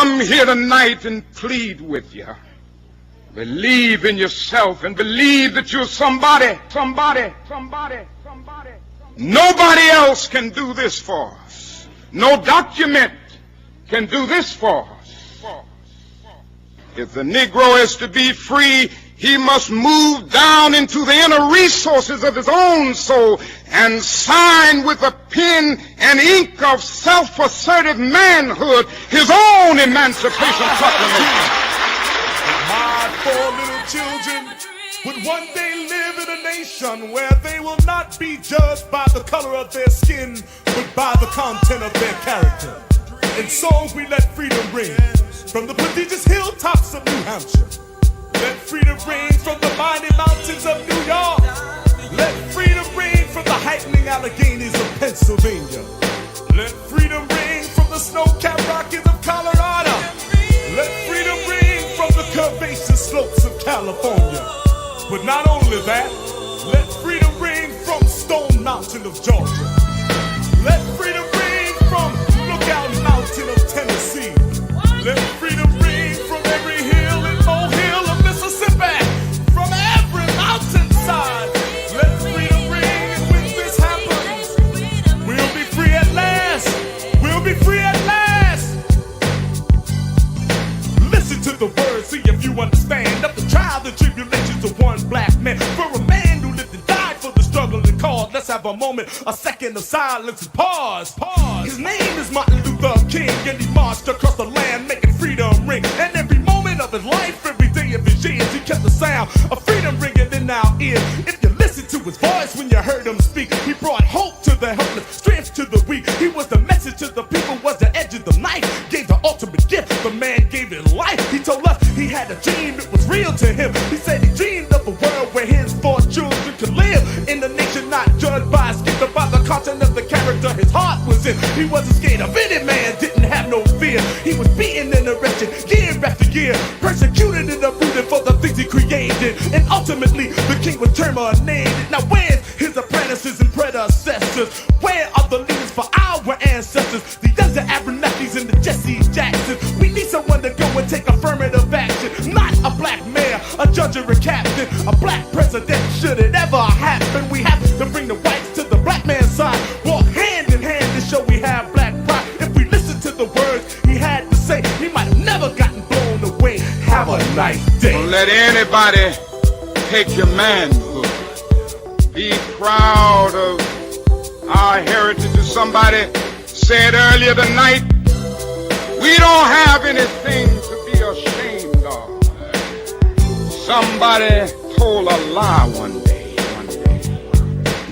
come here tonight and plead with you. Believe in yourself and believe that you're somebody. Nobody else can do this for us. No document can do this for us. If the Negro is to be free, he must move down into the inner resources of his own soul and sign with a pen and ink of self-assertive manhood his own Emancipation Proclamation. My poor little children would one day live in a nation where they will not be judged by the color of their skin, but by the content of their character. And so we let freedom ring from the prodigious hilltops of New Hampshire. Let freedom ring from the mighty mountains of New York. Let freedom ring from the heightening Alleghenies of Pennsylvania. Let freedom ring from the snow-capped Rockies of Colorado. Let freedom ring from the curvaceous slopes of California. But not only that, let freedom ring from Stone Mountain of Georgia. Let freedom ring from Lookout Mountain of Tennessee. Let freedom ring from every hill and molehill of Mississippi. From every mountainside, let freedom ring. And when this happens, we'll be free at last. We'll be free at last. Listen to the words, see if you understand of the trials and tribulations of one black man. For a man who lived and died for the struggle and cause. Let's have a moment, a second of silence and pause. His name is Martin Luther King, and he marched across the land making freedom ring. And every moment of his life, every day of his years, he kept the sound of freedom ringing in our ears. If you listen to his voice when you heard him speak, he brought hope to the helpless, strength to the weak. He was the message to the people, was the edge of the knife, gave the ultimate gift. The man gave his life. He told us he had a dream, it was real to him. He said he dreamed of a world where his 4 children could live in a nation not judged by a skin, but by the content of the character his heart was in. He wasn't scared of any man, didn't have no fear. He was beaten and arrested year after year, persecuted and uprooted for the things he created. And ultimately, the king was terminated. Now where's his apprentices and predecessors? Where are the leaders for our ancestors? The younger Abernethys and the Jesse Jacksons. We need someone to go and take affirmative action. Not a black mayor, a judge or a captain, a black president. Should it ever happen, we have to bring the whites to the black man's side. Walk hand in hand to show we have black pride. If we listen to the words he had to say, he might have never gotten blown away. Have a nice day. Don't let anybody take your manhood. Be proud of our heritage. As somebody said earlier tonight, we don't have anything to be ashamed of. Somebody told a lie one day.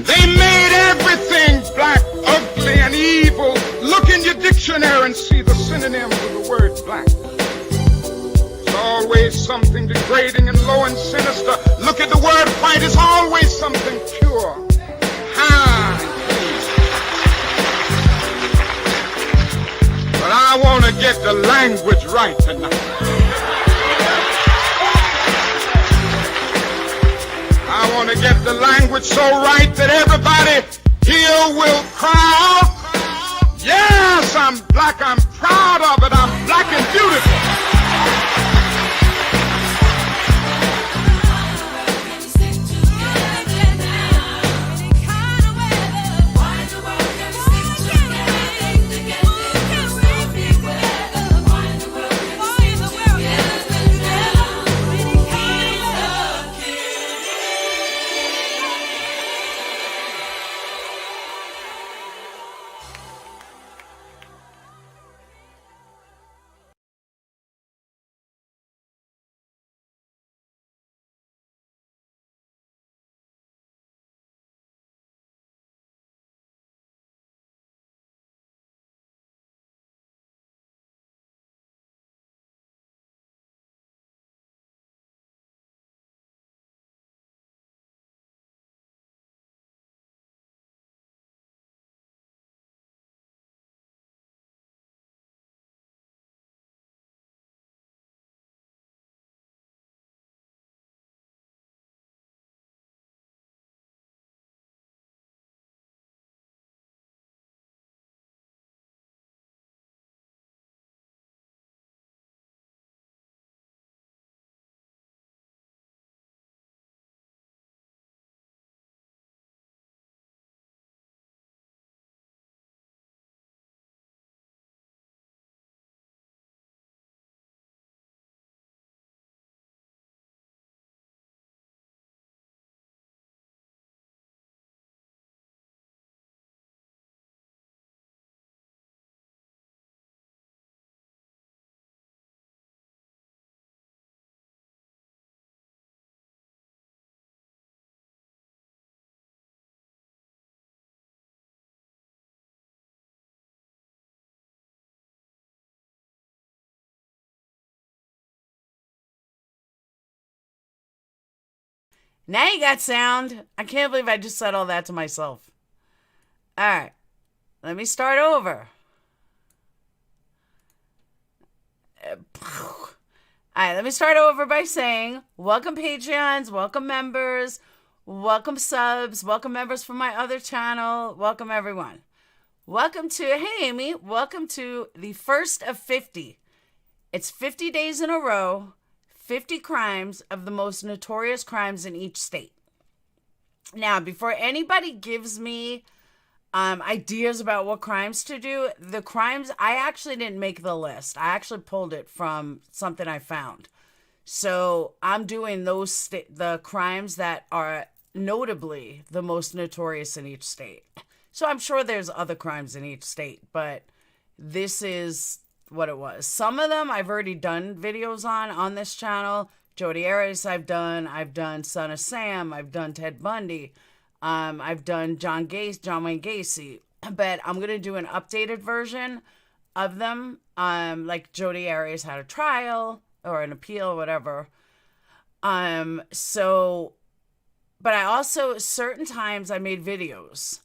They made everything black, ugly, and evil. Look in your dictionary and see the synonyms of the word black. It's always something degrading and low and sinister. Look at the word white, it's always something pure, high, and clean. But I want to get the language right tonight. I want to get the language so right that everybody here will cry out, yes, I'm black, I'm proud of it, I'm black and beautiful. Now you got sound. I can't believe I just said all that to myself. All right. Let me start over. All right, let me start over by saying, welcome Patreons, welcome members, welcome subs, welcome members from my other channel, welcome everyone. Welcome to, hey Amy, welcome to the first of 50. It's 50 days in a row, 50 crimes of the most notorious crimes in each state. Now, before anybody gives me ideas about what crimes to do, the crimes, I actually didn't make the list. I actually pulled it from something I found. So I'm doing the crimes that are notably the most notorious in each state. So I'm sure there's other crimes in each state, but this is what it was. Some of them I've already done videos on this channel. Jodi Arias I've done Son of Sam, I've done Ted Bundy. I've done John Wayne Gacy, but I'm going to do an updated version of them. Like Jodi Arias had a trial or an appeal, whatever. But I also, certain times I made videos,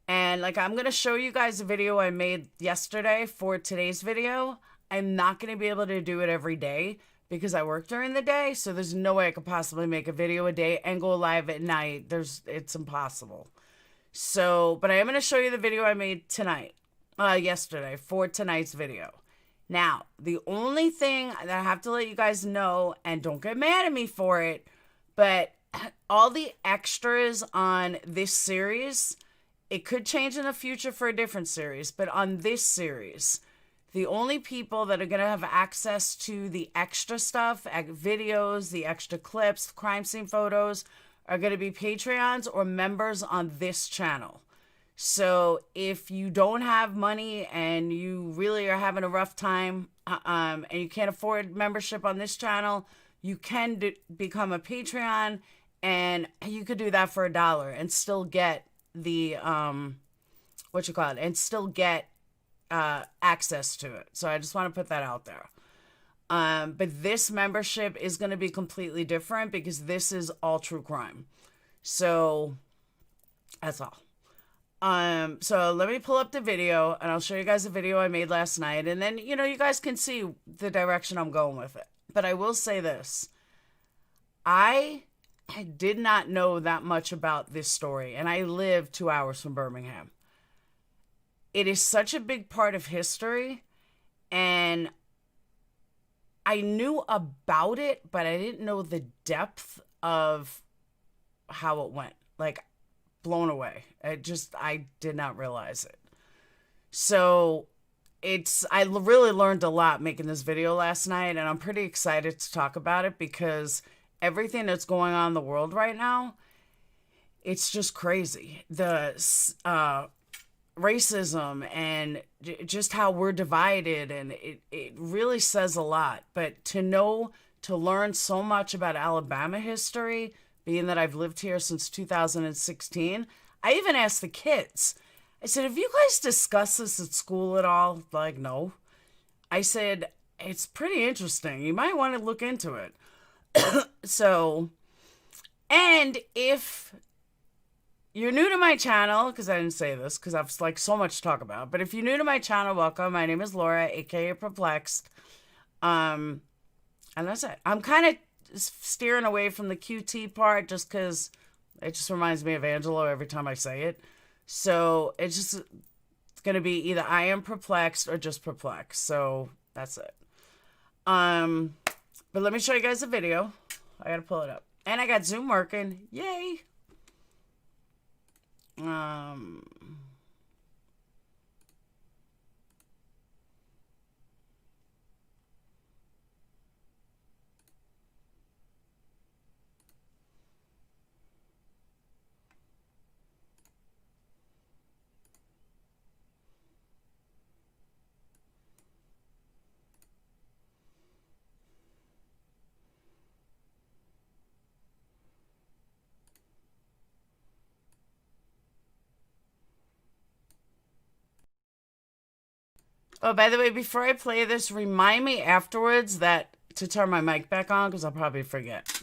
and like, I'm going to show you guys a video I made yesterday for today's video. I'm not going to be able to do it every day because I work during the day, so there's no way I could possibly make a video a day and go live at night. It's impossible. So, but I am going to show you the video I made yesterday for tonight's video. Now, the only thing that I have to let you guys know, and don't get mad at me for it, but all the extras on this series, it could change in the future for a different series, but on this series, the only people that are going to have access to the extra stuff, videos, the extra clips, crime scene photos, are going to be Patreons or members on this channel. So if you don't have money and you really are having a rough time and you can't afford membership on this channel, you can become a Patreon, and you could do that for $1 and still get the, and still get access to it. So I just want to put that out there. But this membership is going to be completely different because this is all true crime. So that's all. So let me pull up the video and I'll show you guys a video I made last night, and then, you guys can see the direction I'm going with it. But I will say this. I did not know that much about this story, and I live 2 hours from Birmingham. It is such a big part of history, and I knew about it, but I didn't know the depth of how it went. Like, blown away. I did not realize it. So I really learned a lot making this video last night, and I'm pretty excited to talk about it because everything that's going on in the world right now, it's just crazy. The racism and just how we're divided, and it really says a lot. But to learn so much about Alabama history, being that I've lived here since 2016, I even asked the kids. I said, have you guys discussed this at school at all? Like, no. I said, it's pretty interesting. You might want to look into it. So, and if you're new to my channel, because I didn't say this, because I've like so much to talk about, but if you're new to my channel, welcome. My name is Laura, aka Purplexed. And that's it. I'm kind of steering away from the QT part just because it just reminds me of Angelo every time I say it. So it's going to be either I am perplexed or just perplexed. So that's it. But let me show you guys a video. I got to pull it up. And I got Zoom working. Yay. Oh, by the way, before I play this, remind me afterwards to turn my mic back on because I'll probably forget.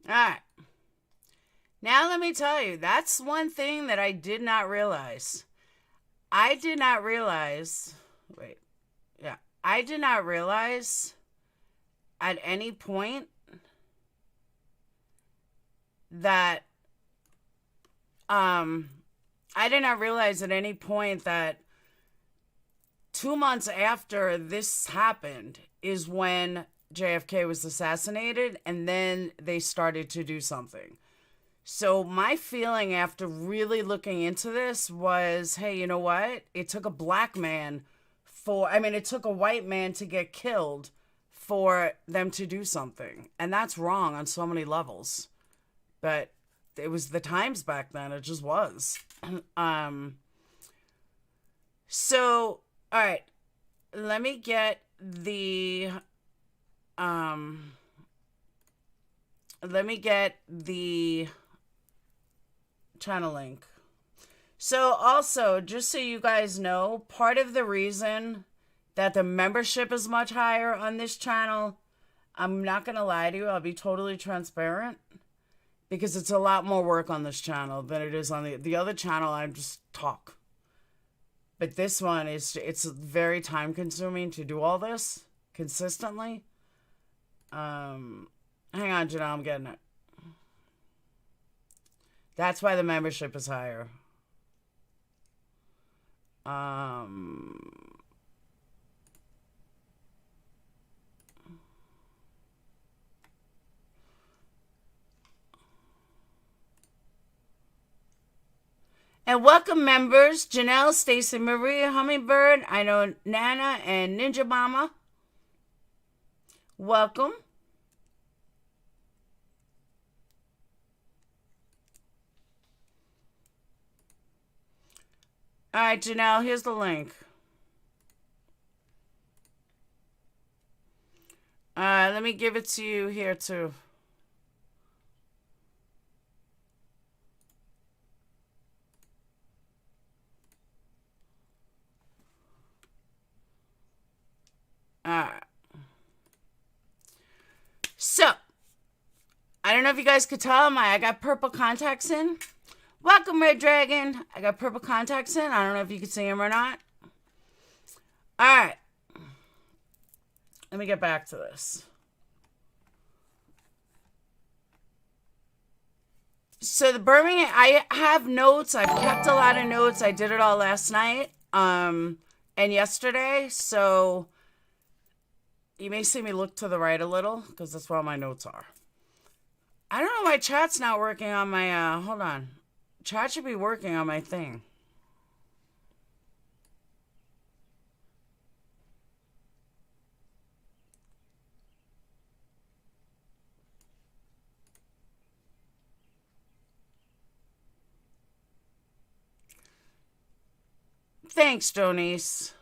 All right. Now let me tell you, that's one thing that I did not realize. I did not realize at any point that I did not realize at any point that 2 months after this happened is when JFK was assassinated, and then they started to do something. So my feeling after really looking into this was, hey, you know what? It took a black man it took a white man to get killed for them to do something. And that's wrong on so many levels. But it was the times back then. It just was. So, all right. Let me get the channel link. So also, just so you guys know, part of the reason that the membership is much higher on this channel, I'm not going to lie to you, I'll be totally transparent, because it's a lot more work on this channel than it is on the other channel. I just talk. But this one, it's very time consuming to do all this consistently. Hang on, Janelle, I'm getting it. That's why the membership is higher. And welcome members, Janelle, Stacy Maria, Hummingbird, I know Nana, and Ninja Mama. Welcome. All right, Janelle, here's the link. Let me give it to you here, too. All right. So, I don't know if you guys could tell, I got purple contacts in. Welcome, Red Dragon. I got purple contacts in. I don't know if you can see them or not. All right. Let me get back to this. So the Birmingham, I have notes. I've kept a lot of notes. I did it all last night and yesterday. So you may see me look to the right a little because that's where all my notes are. I don't know why chat's not working on my, hold on. Chat should be working on my thing. Thanks, Jonice.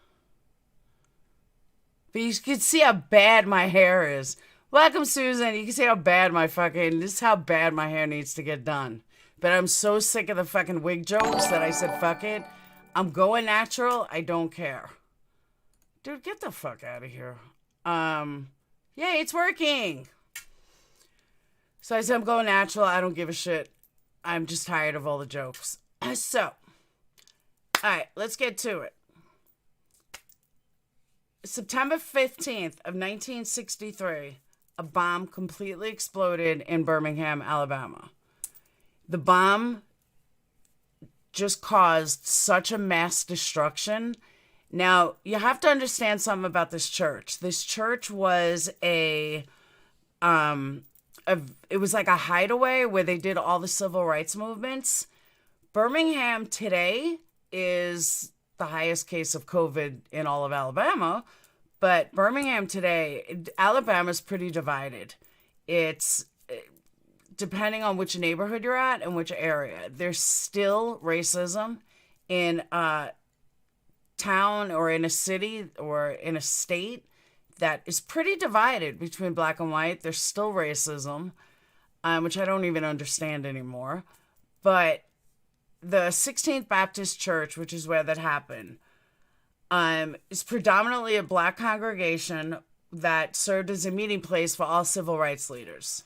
But you can see how bad my hair is. Welcome, Susan. You can see how bad this is how bad my hair needs to get done. But I'm so sick of the fucking wig jokes that I said, fuck it. I'm going natural. I don't care. Dude, get the fuck out of here. Yeah, it's working. So I said, I'm going natural. I don't give a shit. I'm just tired of all the jokes. So, all right, let's get to it. September 15th of 1963, a bomb completely exploded in Birmingham, Alabama. The bomb just caused such a mass destruction. Now, you have to understand something about this church. This church was it was like a hideaway where they did all the civil rights movements. Birmingham today is the highest case of COVID in all of Alabama, but Birmingham today, Alabama's pretty divided. It's depending on which neighborhood you're at and which area. There's still racism in a town or in a city or in a state that is pretty divided between black and white. There's still racism, which I don't even understand anymore. But the 16th Baptist Church, which is where that happened, is predominantly a black congregation that served as a meeting place for all civil rights leaders.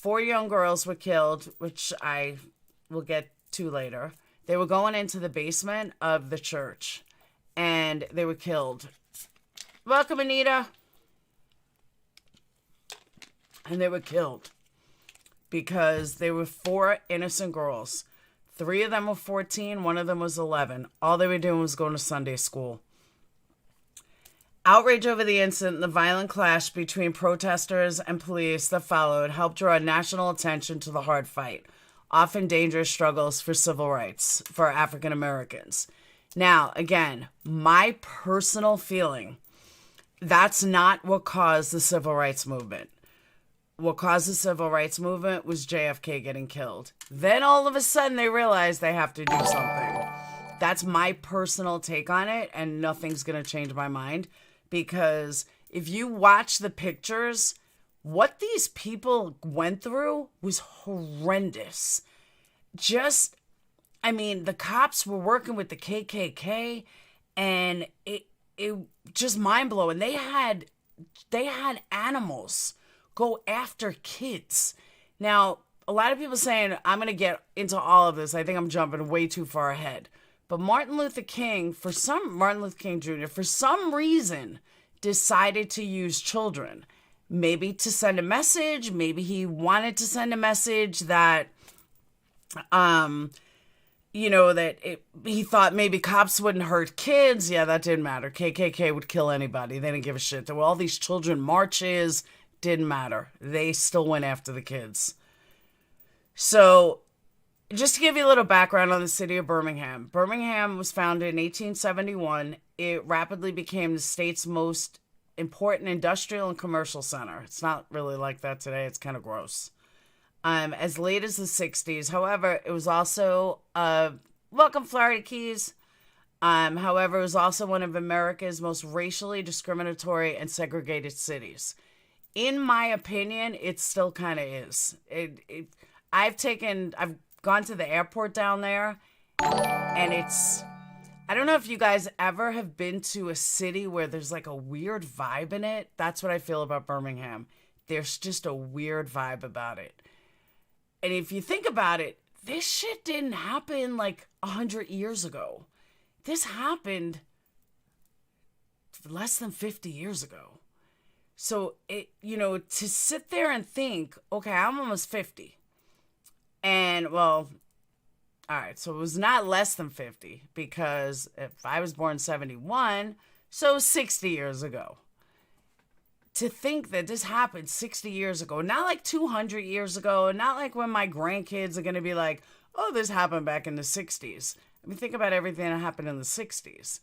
4 young girls were killed, which I will get to later. They were going into the basement of the church, and they were killed. Welcome, Anita. And they were killed because they were 4 innocent girls. 3 of them were 14, 1 of them was 11. All they were doing was going to Sunday school. Outrage over the incident and the violent clash between protesters and police that followed helped draw national attention to the hard fight, often dangerous struggles for civil rights for African Americans. Now, again, my personal feeling, that's not what caused the civil rights movement. What caused the civil rights movement was JFK getting killed. Then all of a sudden they realized they have to do something. That's my personal take on it, and nothing's going to change my mind. Because if you watch the pictures, what these people went through was horrendous. The cops were working with the KKK, and it just mind-blowing. They had animals go after kids. Now, a lot of people saying, I'm going to get into all of this. I think I'm jumping way too far ahead. But Martin Luther King Jr., for some reason, decided to use children. Maybe to send a message. Maybe he wanted to send a message that, he thought maybe cops wouldn't hurt kids. Yeah, that didn't matter. KKK would kill anybody. They didn't give a shit. There were all these children marches. Didn't matter. They still went after the kids. So, just to give you a little background on the city of Birmingham. Birmingham was founded in 1871. It rapidly became the state's most important industrial and commercial center. It's not really like that today. It's kind of gross. As late as the 60s. However, it was also, welcome Florida Keys. However, it was also one of America's most racially discriminatory and segregated cities. In my opinion, it still kind of is. I've gone to the airport down there, and I don't know if you guys ever have been to a city where there's like a weird vibe in it. That's what I feel about Birmingham. There's just a weird vibe about it. And if you think about it, this shit didn't happen like 100 years ago. This happened less than 50 years ago. So, to sit there and think, okay, I'm almost 50. And, well, all right, so it was not less than 50, because if I was born 71, so 60 years ago. To think that this happened 60 years ago, not like 200 years ago, not like when my grandkids are going to be like, oh, this happened back in the 60s. I mean, think about everything that happened in the 60s.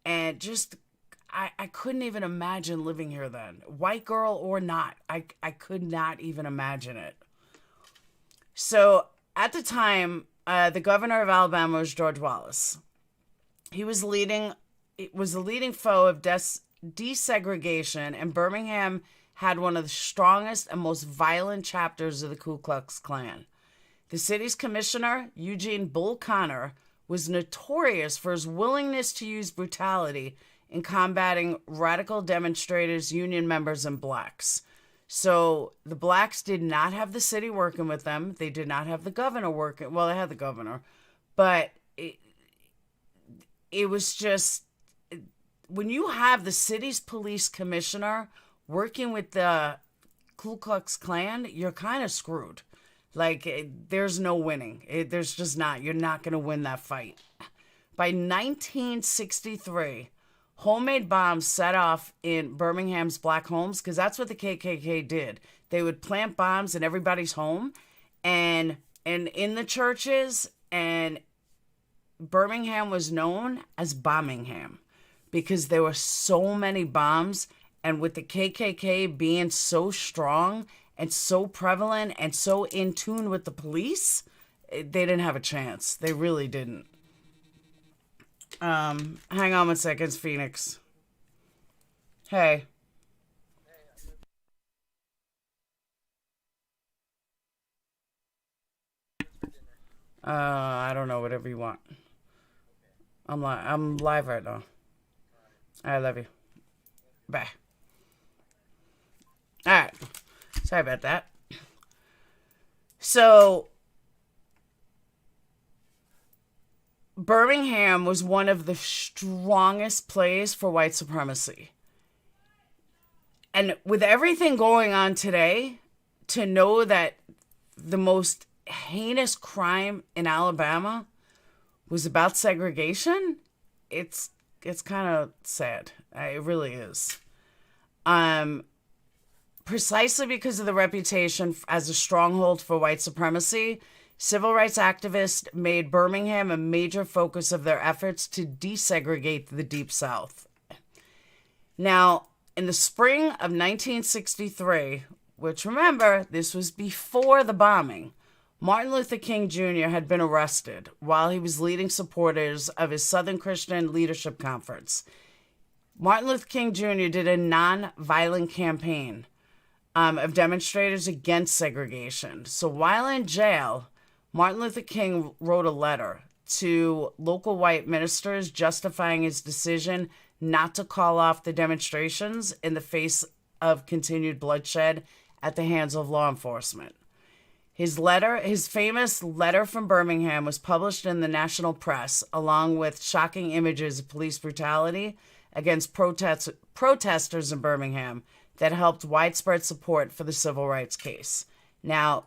And just, I couldn't even imagine living here then. White girl or not, I could not even imagine it. So, at the time, the governor of Alabama was George Wallace. He was a leading foe of desegregation, and Birmingham had one of the strongest and most violent chapters of the Ku Klux Klan. The city's commissioner, Eugene Bull Connor, was notorious for his willingness to use brutality in combating radical demonstrators, union members, and blacks. So the blacks did not have the city working with them. They did not have the governor working. Well, they had the governor, but it was just, when you have the city's police commissioner working with the Ku Klux Klan, you're kind of screwed. Like, there's no winning. There's just not. You're not going to win that fight. By 1963, homemade bombs set off in Birmingham's black homes, because that's what the KKK did. They would plant bombs in everybody's home and in the churches, and Birmingham was known as Bombingham because there were so many bombs, and with the KKK being so strong and so prevalent and so in tune with the police, they didn't have a chance. They really didn't. Hang on 1 second, Phoenix. Hey. I don't know, whatever you want. I'm live right now. I love you. Bye. Alright. Sorry about that. So Birmingham was one of the strongest plays for white supremacy. And with everything going on today, to know that the most heinous crime in Alabama was about segregation, it's kind of sad. It really is. Precisely because of the reputation as a stronghold for white supremacy, civil rights activists made Birmingham a major focus of their efforts to desegregate the Deep South. Now, in the spring of 1963, which remember, this was before the bombing, Martin Luther King Jr. had been arrested while he was leading supporters of his Southern Christian Leadership Conference. Martin Luther King Jr. did a non-violent campaign of demonstrators against segregation. So while in jail, Martin Luther King wrote a letter to local white ministers justifying his decision not to call off the demonstrations in the face of continued bloodshed at the hands of law enforcement. His famous letter from Birmingham, was published in the national press, along with shocking images of police brutality against protesters in Birmingham that helped widespread support for the civil rights case. Now,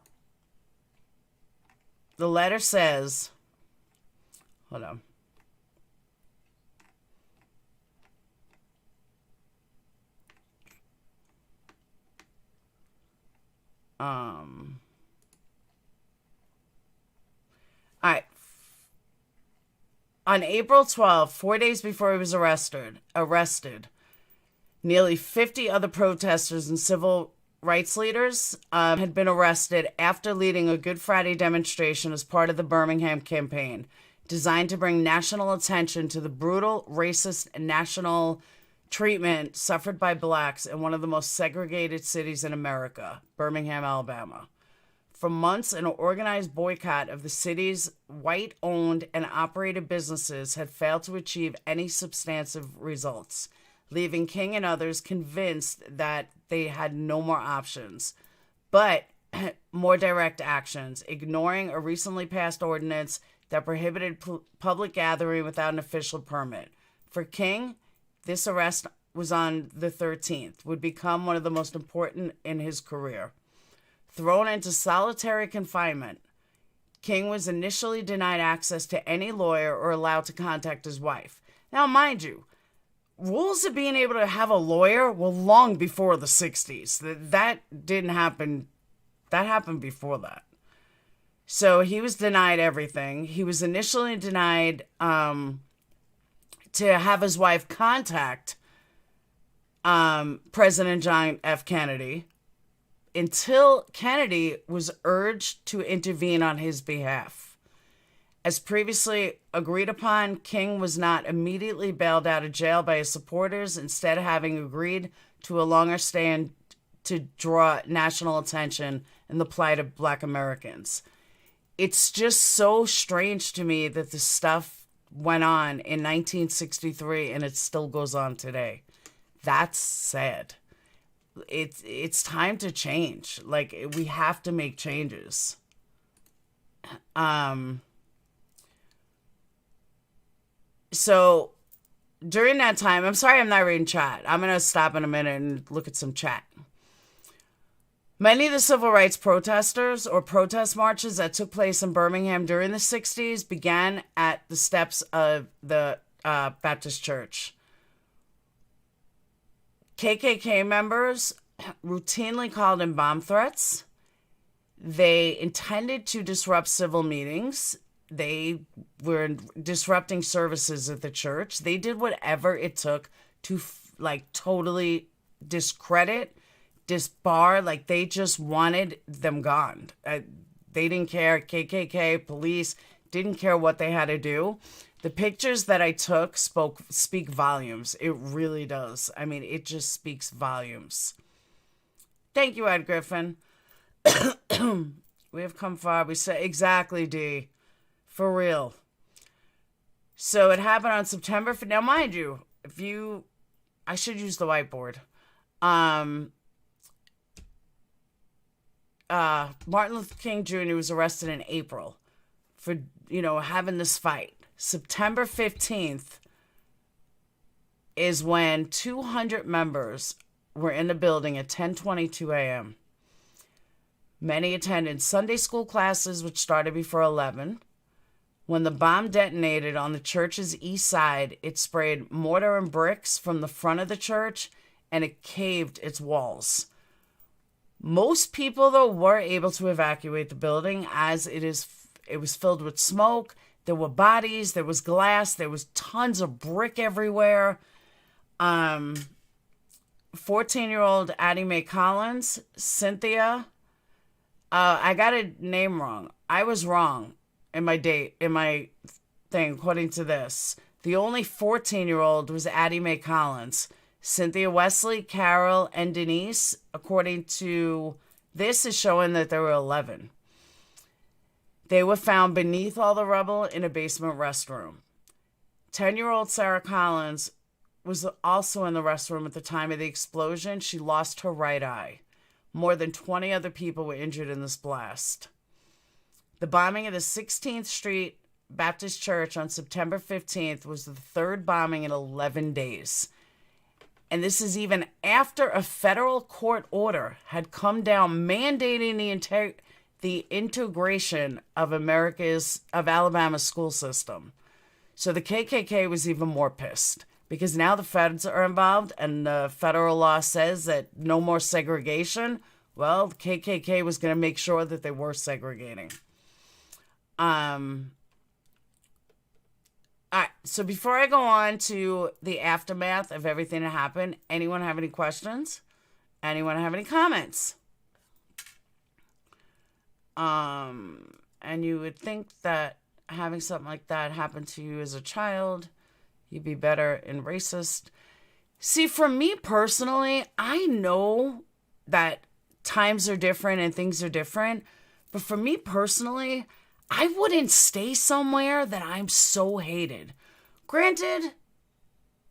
the letter says, hold on. All right. On April 12th, 4 days before he was arrested, nearly 50 other protesters and civil rights leaders had been arrested after leading a Good Friday demonstration as part of the Birmingham campaign, designed to bring national attention to the brutal, racist, and national treatment suffered by blacks in one of the most segregated cities in America, Birmingham, Alabama. For months, an organized boycott of the city's white-owned and operated businesses had failed to achieve any substantive results, leaving King and others convinced that they had no more options, but more direct actions, ignoring a recently passed ordinance that prohibited public gathering without an official permit. For King, this arrest was on the 13th, would become one of the most important in his career. Thrown into solitary confinement, King was initially denied access to any lawyer or allowed to contact his wife. Now, mind you, rules of being able to have a lawyer were long before the 60s. That didn't happen. That happened before that. So he was denied everything. He was initially denied to have his wife contact President John F. Kennedy until Kennedy was urged to intervene on his behalf. As previously agreed upon, King was not immediately bailed out of jail by his supporters, instead having agreed to a longer stay to draw national attention in the plight of Black Americans. It's just so strange to me that this stuff went on in 1963 and it still goes on today. That's sad. It's time to change. Like, we have to make changes. So during that time, I'm sorry I'm not reading chat. I'm going to stop in a minute and look at some chat. Many of the civil rights protesters or protest marches that took place in Birmingham during the 60s began at the steps of the Baptist Church. KKK members routinely called in bomb threats. They intended to disrupt civil meetings. They were disrupting services at the church. They did whatever it took to totally discredit, disbar. Like, they just wanted them gone. They didn't care. KKK, police, didn't care what they had to do. The pictures that I took speak volumes. It really does. I mean, it just speaks volumes. Thank you, Ed Griffin. We have come far. We say exactly, D. For real. So it happened on September. Now, mind you, I should use the whiteboard. Martin Luther King Jr. was arrested in April for, having this fight. September 15th is when 200 members were in the building at 10:22 a.m. Many attended Sunday school classes, which started before 11. When the bomb detonated on the church's east side, it sprayed mortar and bricks from the front of the church, and it caved its walls. Most people, though, were able to evacuate the building as it was filled with smoke. There were bodies, there was glass, there was tons of brick everywhere. 14-year-old Addie Mae Collins, Cynthia, I got a name wrong. I was wrong in my thing, according to this. The only 14-year-old was Addie Mae Collins. Cynthia Wesley, Carol, and Denise, according to this, is showing that there were 11. They were found beneath all the rubble in a basement restroom. 10-year-old Sarah Collins was also in the restroom at the time of the explosion. She lost her right eye. More than 20 other people were injured in this blast. The bombing of the 16th Street Baptist Church on September 15th was the third bombing in 11 days. And this is even after a federal court order had come down mandating the integration of Alabama's school system. So the KKK was even more pissed because now the feds are involved and the federal law says that no more segregation. Well, the KKK was going to make sure that they were segregating. All right, so before I go on to the aftermath of everything that happened, anyone have any questions? Anyone have any comments? And you would think that having something like that happen to you as a child, you'd be better in racist. See, for me personally, I know that times are different and things are different, but for me personally, I wouldn't stay somewhere that I'm so hated. Granted,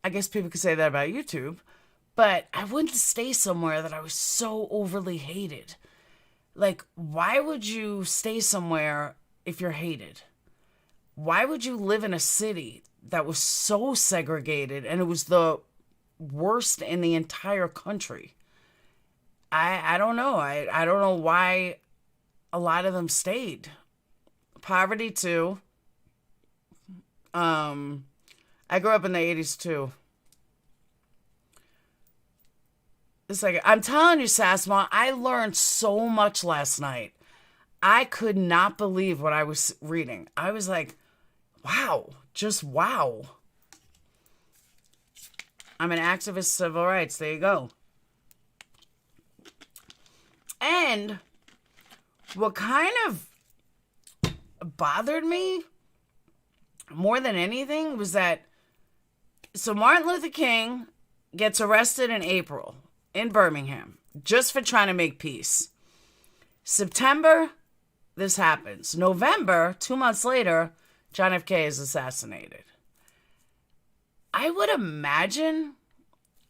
I guess people could say that about YouTube, but I wouldn't stay somewhere that I was so overly hated. Like, why would you stay somewhere if you're hated? Why would you live in a city that was so segregated and it was the worst in the entire country? I don't know. I don't know why a lot of them stayed. Poverty, too. I grew up in the 80s, too. It's like, I'm telling you, Sassma, I learned so much last night. I could not believe what I was reading. I was like, wow, just wow. I'm an activist, civil rights. There you go. And what kind of bothered me more than anything was that, so Martin Luther King gets arrested in April in Birmingham just for trying to make peace. September, this happens. November, 2 months later, John F. K. is assassinated. I would imagine,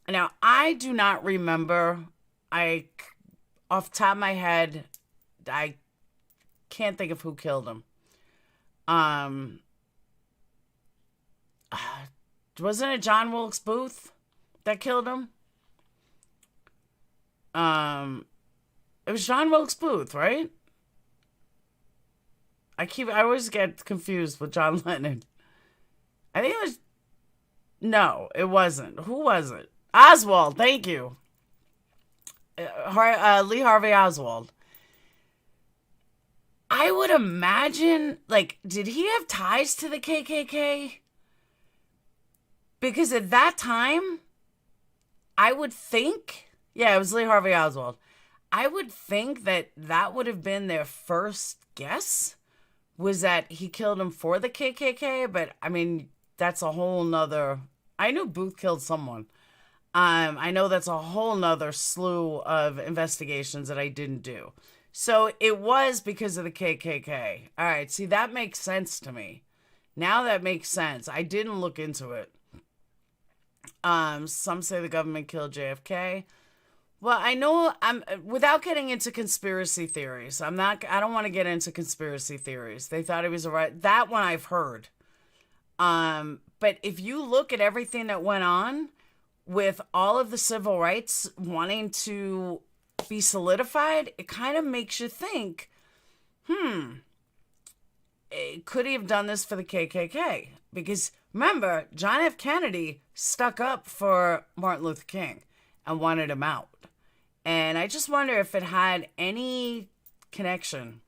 now I do not remember, off the top of my head, I can't think of who killed him. Wasn't it John Wilkes Booth that killed him? It was John Wilkes Booth, right? I always get confused with John Lennon. I think it was, no, it wasn't. Who was it? Oswald, thank you. Lee Harvey Oswald. I would imagine, like, did he have ties to the KKK? Because at that time, I would think, yeah, it was Lee Harvey Oswald. I would think that that would have been their first guess, was that he killed him for the KKK. But, I mean, that's a whole nother, I knew Booth killed someone. I know that's a whole nother slew of investigations that I didn't do. So it was because of the KKK. All right, see, that makes sense to me. Now that makes sense. I didn't look into it. Some say the government killed JFK. Well, I know I'm without getting into conspiracy theories. I don't want to get into conspiracy theories. They thought he was a right. That one I've heard. But if you look at everything that went on with all of the civil rights wanting to be solidified, it kind of makes you think, could he have done this for the KKK? Because remember, John F. Kennedy stuck up for Martin Luther King and wanted him out. And I just wonder if it had any connection.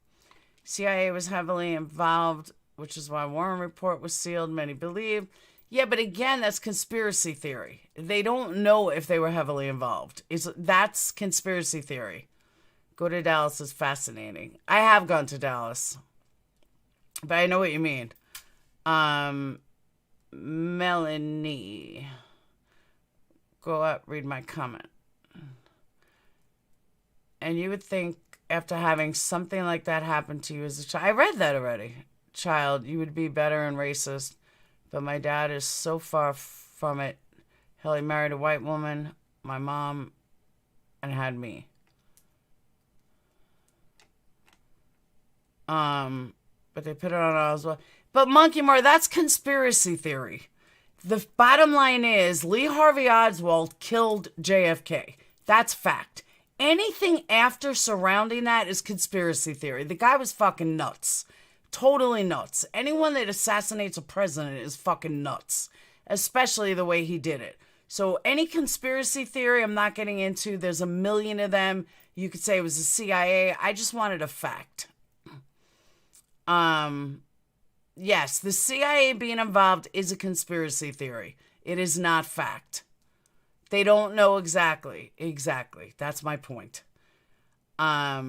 CIA was heavily involved, which is why Warren report was sealed, many believe. Yeah, but again, that's conspiracy theory. They don't know if they were heavily involved. That's conspiracy theory. Go to Dallas is fascinating. I have gone to Dallas, but I know what you mean. Melanie. Go up, read my comment. And you would think after having something like that happen to you as a child, I read that already, child, you would be better and racist. But my dad is so far from it. Hell, he married a white woman, my mom, and had me. But they put it on all as well. But Monkey Moore, that's conspiracy theory. The bottom line is Lee Harvey Oswald killed JFK. That's fact. Anything after surrounding that is conspiracy theory. The guy was fucking nuts. Totally nuts. Anyone that assassinates a president is fucking nuts. Especially the way he did it. So any conspiracy theory I'm not getting into, there's a million of them. You could say it was the CIA. I just wanted a fact. Yes, the CIA being involved is a conspiracy theory. It is not fact. They don't know exactly. Exactly. That's my point. I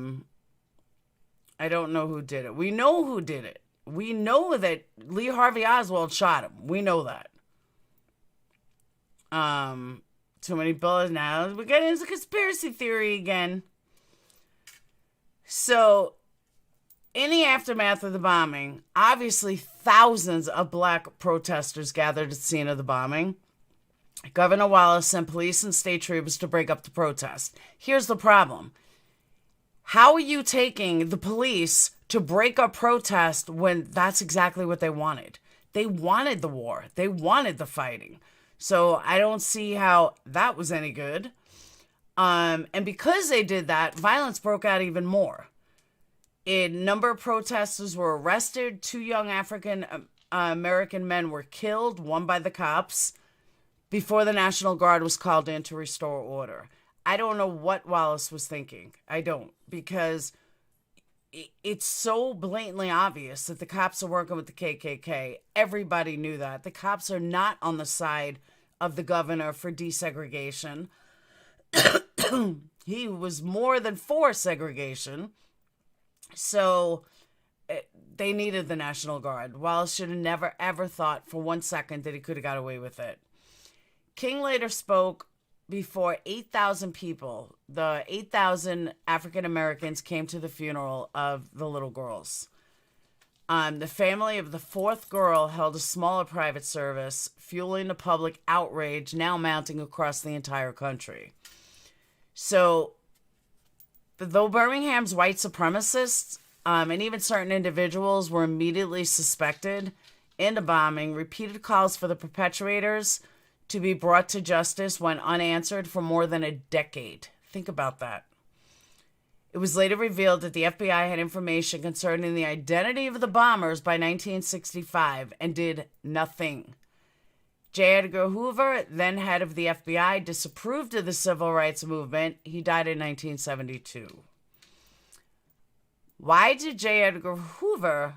don't know who did it. We know who did it. We know that Lee Harvey Oswald shot him. We know that. Too many bullets now. We're getting into conspiracy theory again. So, in the aftermath of the bombing, obviously thousands of black protesters gathered at the scene of the bombing. Governor Wallace sent police and state troopers to break up the protest. Here's the problem. How are you taking the police to break up protest when that's exactly what they wanted? They wanted the war. They wanted the fighting. So I don't see how that was any good. And because they did that, violence broke out even more. A number of protesters were arrested. 2 young African American men were killed, one by the cops, before the National Guard was called in to restore order. I don't know what Wallace was thinking. I don't, because it's so blatantly obvious that the cops are working with the KKK. Everybody knew that. The cops are not on the side of the governor for desegregation. He was more than for segregation. So they needed the National Guard. Wallace should have never, ever thought for 1 second that he could have got away with it. King later spoke before 8,000 people. The 8,000 African Americans came to the funeral of the little girls. The family of the 4th girl held a smaller private service, fueling the public outrage now mounting across the entire country. So, though Birmingham's white supremacists and even certain individuals were immediately suspected in the bombing, repeated calls for the perpetrators to be brought to justice went unanswered for more than a decade. Think about that. It was later revealed that the FBI had information concerning the identity of the bombers by 1965 and did nothing. J. Edgar Hoover, then head of the FBI, disapproved of the civil rights movement. He died in 1972. Why did J. Edgar Hoover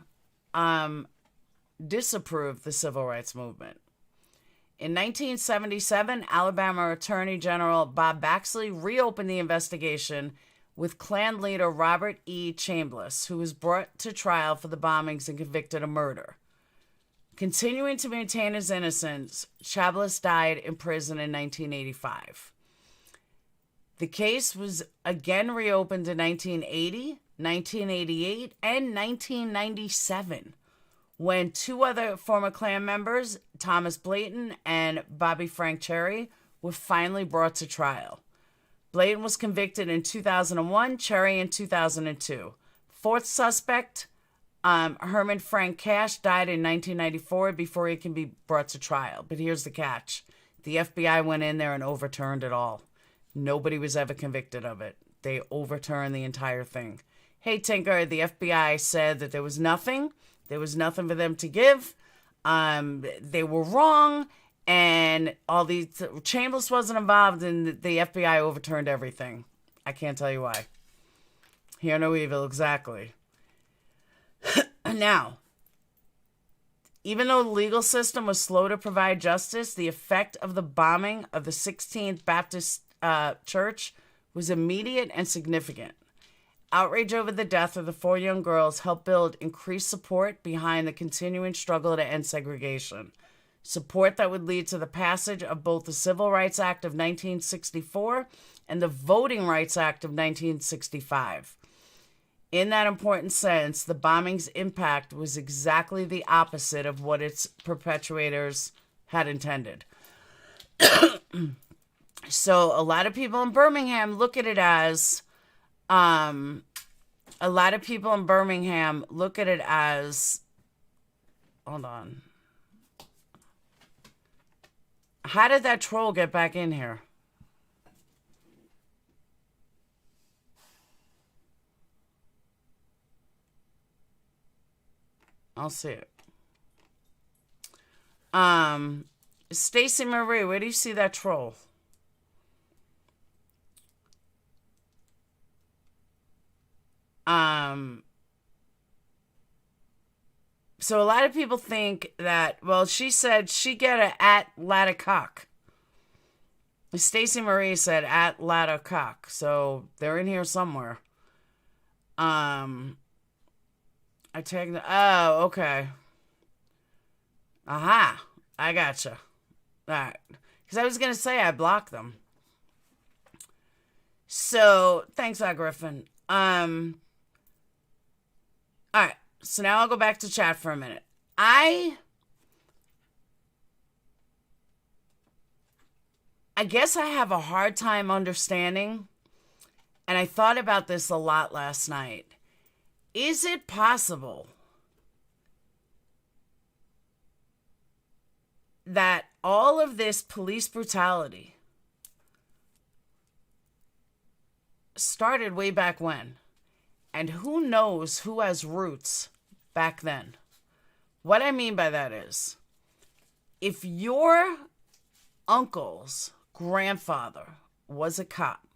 disapprove the civil rights movement? In 1977, Alabama Attorney General Bob Baxley reopened the investigation with Klan leader Robert E. Chambliss, who was brought to trial for the bombings and convicted of murder. Continuing to maintain his innocence, Chambliss died in prison in 1985. The case was again reopened in 1980, 1988, and 1997, when 2 other former Klan members, Thomas Blayton and Bobby Frank Cherry, were finally brought to trial. Bladen was convicted in 2001, Cherry in 2002. Fourth suspect, Herman Frank Cash, died in 1994 before he can be brought to trial. But here's the catch. The FBI went in there and overturned it all. Nobody was ever convicted of it. They overturned the entire thing. Hey, Tinker, the FBI said that there was nothing. There was nothing for them to give. They were wrong. And all these, Chambers wasn't involved, and the FBI overturned everything. I can't tell you why. Hear no evil, exactly. Now, even though the legal system was slow to provide justice, the effect of the bombing of the 16th Baptist Church was immediate and significant. Outrage over the death of the 4 young girls helped build increased support behind the continuing struggle to end segregation. Support that would lead to the passage of both the Civil Rights Act of 1964 and the Voting Rights Act of 1965. In that important sense, the bombing's impact was exactly the opposite of what its perpetrators had intended. So a lot of people in Birmingham look at it as, hold on. How did that troll get back in here? I'll see it. Stacy Marie, where do you see that troll? So a lot of people think that, well, she said she get a at Laddercock. Stacy Marie said at Laddercock. So they're in here somewhere. I tagged the, oh, okay. Aha. I gotcha. All right. Because I was going to say I blocked them. So, thanks, Griffin. All right. So now I'll go back to chat for a minute. I guess I have a hard time understanding, and I thought about this a lot last night. Is it possible that all of this police brutality started way back when? And who knows who has roots back then? What I mean by that is, if your uncle's grandfather was a cop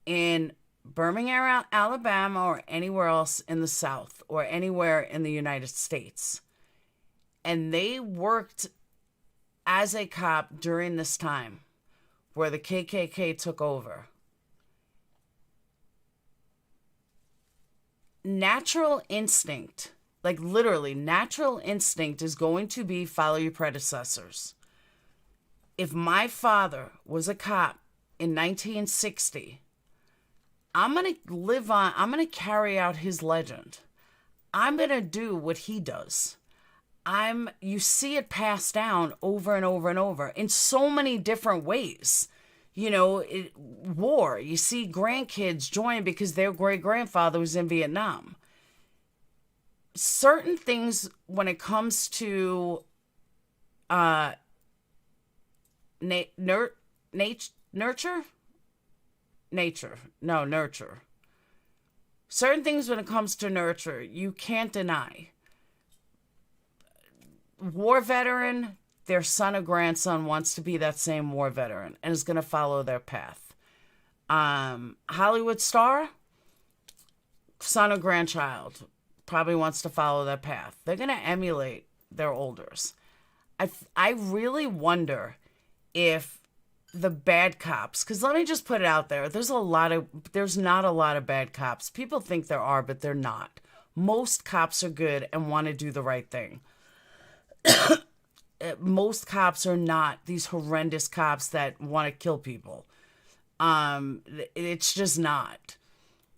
in Birmingham, Alabama, or anywhere else in the South, or anywhere in the United States, and they worked as a cop during this time where the KKK took over, natural instinct, like literally natural instinct, is going to be follow your predecessors. If my father was a cop in 1960, I'm going to carry out his legend. I'm going to do what he does. You see it passed down over and over and over in so many different ways. You know, war, you see grandkids join because their great-grandfather was in Vietnam. Certain things when it comes to nurture. Certain things when it comes to nurture, you can't deny. War veteran, their son or grandson wants to be that same war veteran and is going to follow their path. Hollywood star, son or grandchild, probably wants to follow that path. They're going to emulate their elders. I really wonder if the bad cops, because let me just put it out there, there's not a lot of bad cops. People think there are, but they're not. Most cops are good and want to do the right thing. Most cops are not these horrendous cops that want to kill people. It's just not.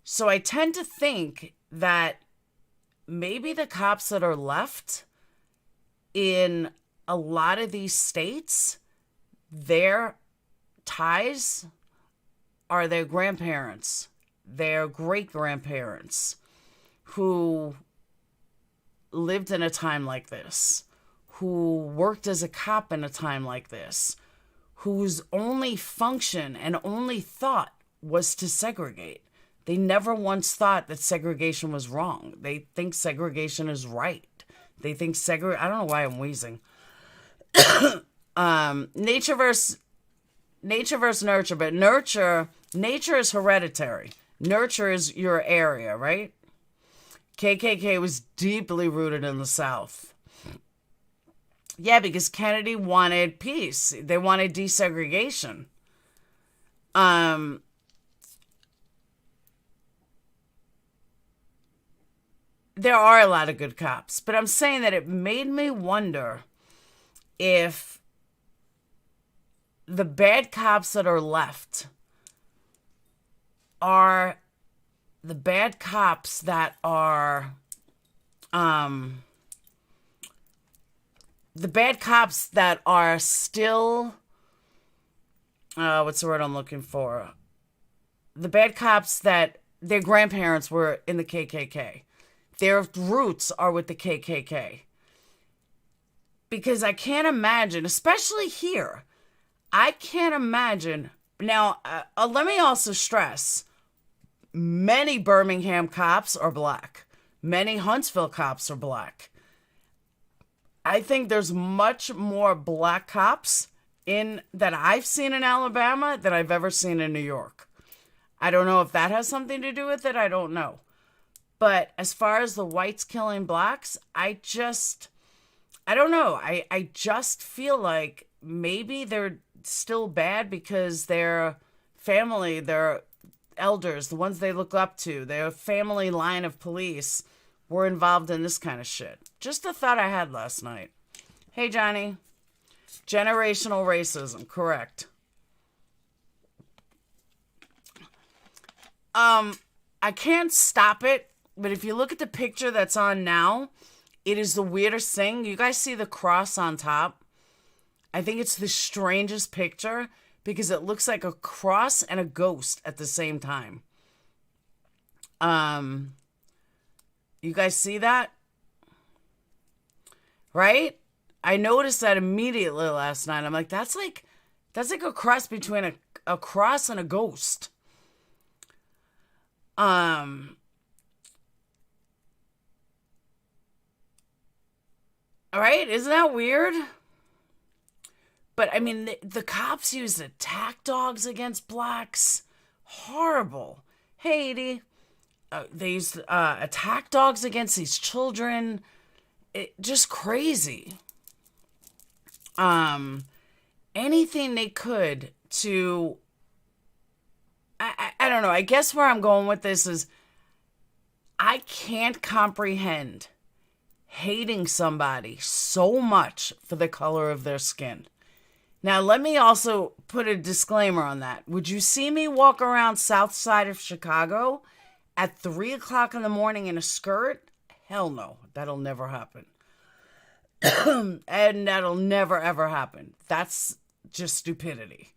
So I tend to think that maybe the cops that are left in a lot of these states, their ties are their grandparents, their great-grandparents, who lived in a time like this, who worked as a cop in a time like this, whose only function and only thought was to segregate. They never once thought that segregation was wrong. They think segregation is right. They think I don't know why I'm wheezing. Nature versus nurture, but nature is hereditary. Nurture is your area, right? KKK was deeply rooted in the South. Yeah, because Kennedy wanted peace. They wanted desegregation. There are a lot of good cops, but I'm saying that it made me wonder if the bad cops that are left are the bad cops that are still what's the word I'm looking for? The bad cops that their grandparents were in the KKK. Their roots are with the KKK. Because I can't imagine, especially here, I can't imagine. Now, let me also stress, many Birmingham cops are black. Many Huntsville cops are black. I think there's much more black cops that I've seen in Alabama than I've ever seen in New York. I don't know if that has something to do with it. I don't know. But as far as the whites killing blacks, I don't know. I just feel like maybe they're still bad because their family, their elders, the ones they look up to, their family line of police were involved in this kind of shit. Just a thought I had last night. Hey, Johnny. Generational racism, correct. I can't stop it, but if you look at the picture that's on now, it is the weirdest thing. You guys see the cross on top? I think it's the strangest picture because it looks like a cross and a ghost at the same time. You guys see that? Right? I noticed that immediately last night. I'm like, that's like a cross between a cross and a ghost. All right, isn't that weird? But I mean, the cops used attack dogs against blacks. Horrible. Hey, Edie. They used attack dogs against these children. Just crazy. Anything they could to... I don't know. I guess where I'm going with this is I can't comprehend hating somebody so much for the color of their skin. Now, let me also put a disclaimer on that. Would you see me walk around south side of Chicago at 3 o'clock in the morning in a skirt? Hell no. That'll never happen. And that'll never, ever happen. That's just stupidity.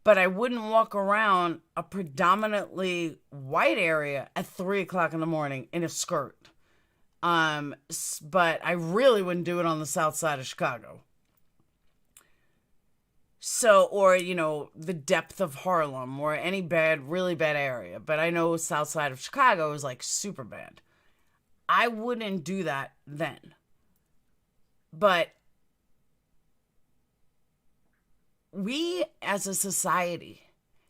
But I wouldn't walk around a predominantly white area at 3 o'clock in the morning in a skirt. But I really wouldn't do it on the south side of Chicago. So, or, the depth of Harlem or any really bad area. But I know south side of Chicago is like super bad. I wouldn't do that then. But we as a society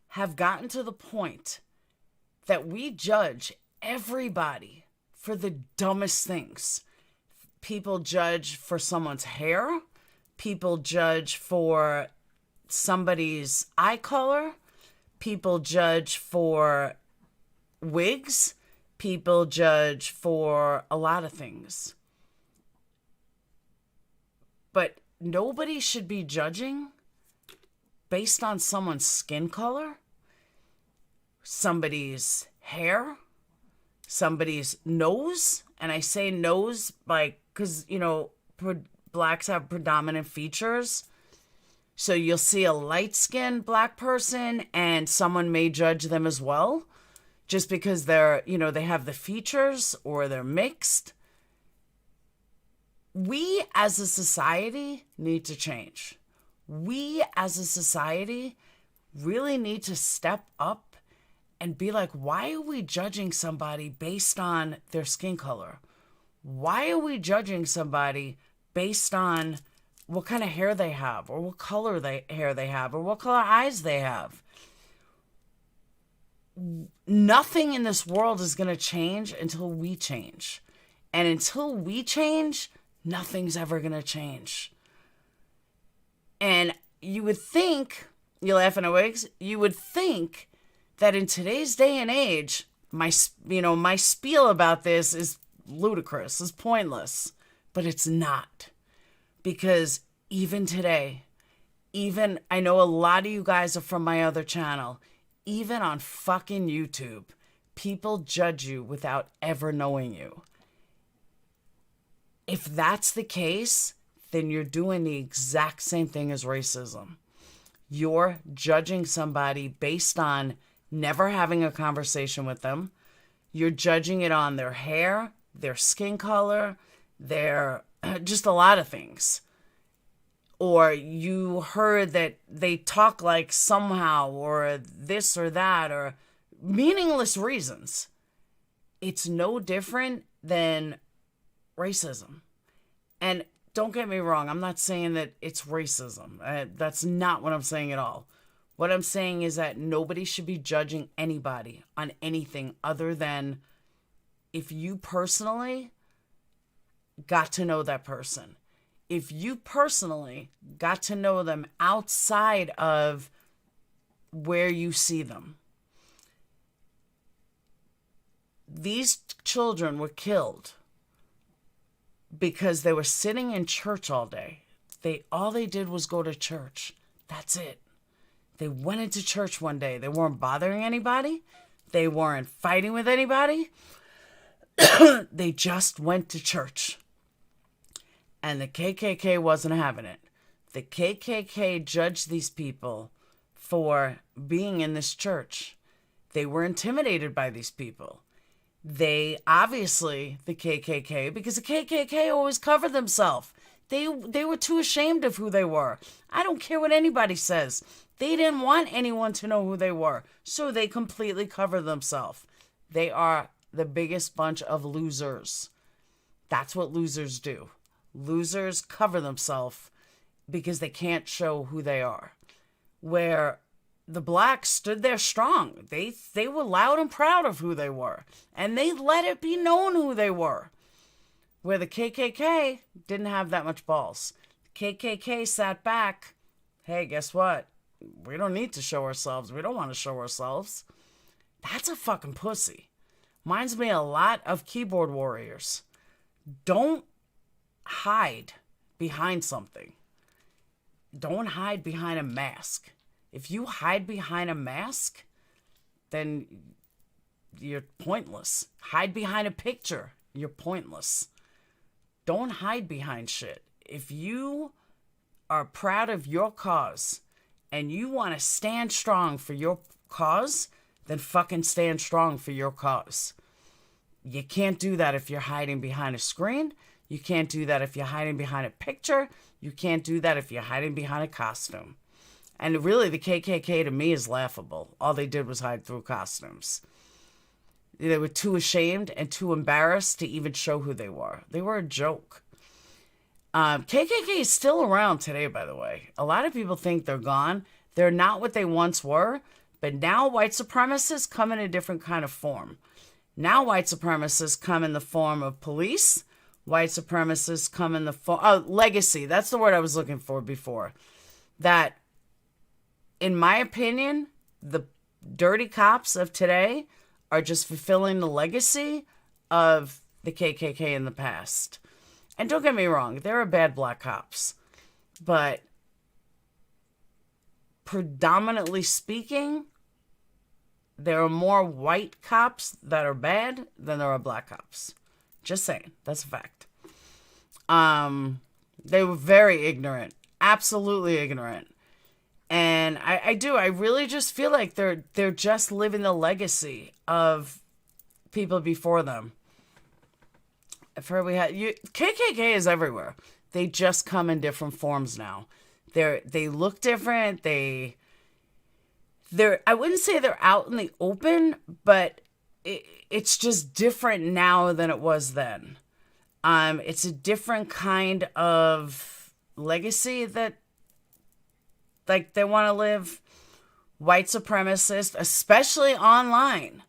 have gotten to the point that we judge everybody for the dumbest things. People judge for someone's hair. People judge for somebody's eye color. People judge for wigs. People judge for a lot of things. But nobody should be judging based on someone's skin color, somebody's hair, somebody's nose. And I say nose because, blacks have predominant features. So you'll see a light-skinned black person and someone may judge them as well, just because they're, they have the features or they're mixed. We as a society need to change. We as a society really need to step up and be like, why are we judging somebody based on their skin color? Why are we judging somebody based on what kind of hair they have, or what color hair they have, or what color eyes they have? Nothing in this world is going to change until we change. And until we change, nothing's ever going to change. And you would think, you're laughing at wigs, you would think that in today's day and age, my spiel about this is ludicrous, is pointless, but it's not. Because even today, I know a lot of you guys are from my other channel, even on fucking YouTube, people judge you without ever knowing you. If that's the case, then you're doing the exact same thing as racism. You're judging somebody based on never having a conversation with them. You're judging it on their hair, their skin color, their just a lot of things. Or you heard that they talk like somehow, or this or that, or meaningless reasons. It's no different than racism. And don't get me wrong, I'm not saying that it's racism. That's not what I'm saying at all. What I'm saying is that nobody should be judging anybody on anything other than if you personally got to know that person. If you personally got to know them outside of where you see them. These children were killed because they were sitting in church all day. All they did was go to church. That's it. They went into church one day. They weren't bothering anybody. They weren't fighting with anybody. They just went to church. And the KKK wasn't having it. The KKK judged these people for being in this church. They were intimidated by these people. They obviously, the KKK, because the KKK always covered themselves. They were too ashamed of who they were. I don't care what anybody says. They didn't want anyone to know who they were. So they completely covered themselves. They are the biggest bunch of losers. That's what losers do. Losers cover themselves because they can't show who they are. Where the blacks stood there strong. They were loud and proud of who they were. And they let it be known who they were. Where the KKK didn't have that much balls. The KKK sat back. Hey, guess what? We don't need to show ourselves. We don't want to show ourselves. That's a fucking pussy. Reminds me a lot of keyboard warriors. Don't hide behind something. Don't hide behind a mask. If you hide behind a mask, then you're pointless. Hide behind a picture. You're pointless. Don't hide behind shit. If you are proud of your cause and you want to stand strong for your cause, then fucking stand strong for your cause. You can't do that if you're hiding behind a screen. You can't do that if you're hiding behind a picture. You can't do that if you're hiding behind a costume. And really, the KKK to me is laughable. All they did was hide through costumes. They were too ashamed and too embarrassed to even show who they were. They were a joke. KKK is still around today, by the way. A lot of people think they're gone. They're not what they once were. But now white supremacists come in a different kind of form. Now white supremacists come in the form of police. White supremacists come in the form... legacy. That's the word I was looking for before. That, in my opinion, the dirty cops of today are just fulfilling the legacy of the KKK in the past. And don't get me wrong, there are bad black cops. But predominantly speaking, there are more white cops that are bad than there are black cops. Just saying. That's a fact. They were very ignorant. Absolutely ignorant. And I really just feel like they're just living the legacy of people before them. I've heard KKK is everywhere. They just come in different forms now. They look different. I wouldn't say they're out in the open, but it's just different now than it was then. It's a different kind of legacy that, like, they want to live. White supremacist, especially online.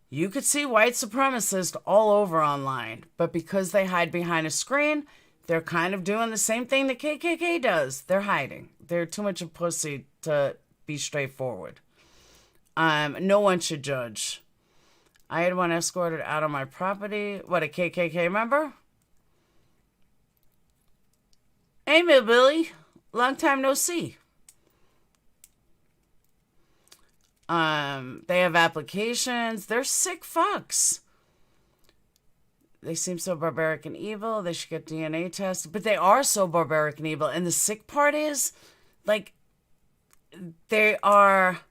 You could see white supremacists all over online, but because they hide behind a screen, they're kind of doing the same thing the KKK does. They're hiding. They're too much of a pussy to be straightforward. No one should judge. I had one escorted out of my property. What, a KKK member? Hey, Billy. Long time no see. They have applications. They're sick fucks. They seem so barbaric and evil. They should get DNA tests. But they are so barbaric and evil. And the sick part is, like, they are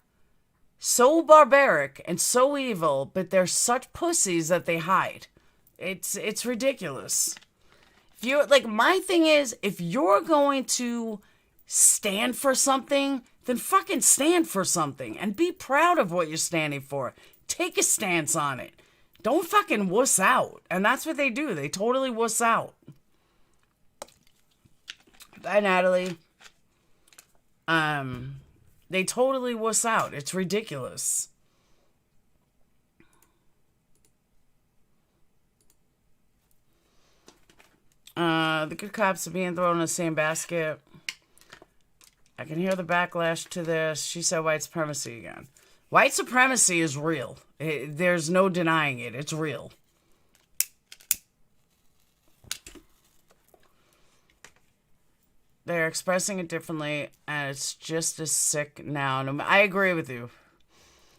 so barbaric and so evil, but they're such pussies that they hide. It's ridiculous. My thing is, if you're going to stand for something, then fucking stand for something and be proud of what you're standing for. Take a stance on it. Don't fucking wuss out. And that's what they do. They totally wuss out. Bye, Natalie. They totally wuss out. It's ridiculous. The good cops are being thrown in the same basket. I can hear the backlash to this. She said white supremacy again. White supremacy is real. There's no denying it. It's real. They're expressing it differently, and it's just as sick now. I agree with you.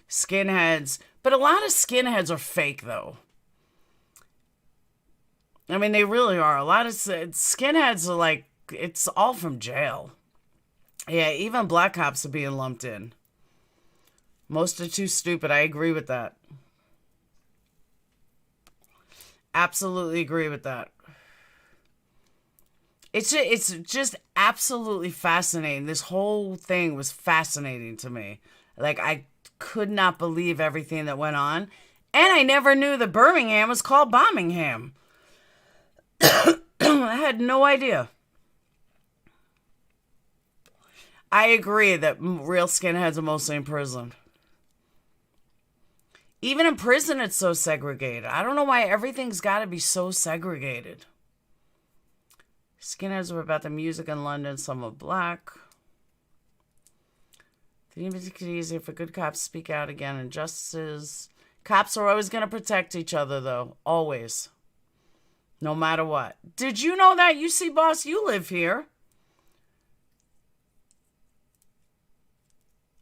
Skinheads. But a lot of skinheads are fake, though. I mean, they really are. A lot of skinheads are like, it's all from jail. Yeah, even black cops are being lumped in. Most are too stupid. I agree with that. Absolutely agree with that. It's just absolutely fascinating. This whole thing was fascinating to me. Like, I could not believe everything that went on. And I never knew that Birmingham was called Birmingham. I had no idea. I agree that real skinheads are mostly in prison. Even in prison, it's so segregated. I don't know why everything's got to be so segregated. Skinheads were about the music in London. Some are black. They didn't make it easier for good cops to speak out again. Injustices. Cops are always going to protect each other, though. Always. No matter what. Did you know that? You see, boss, you live here.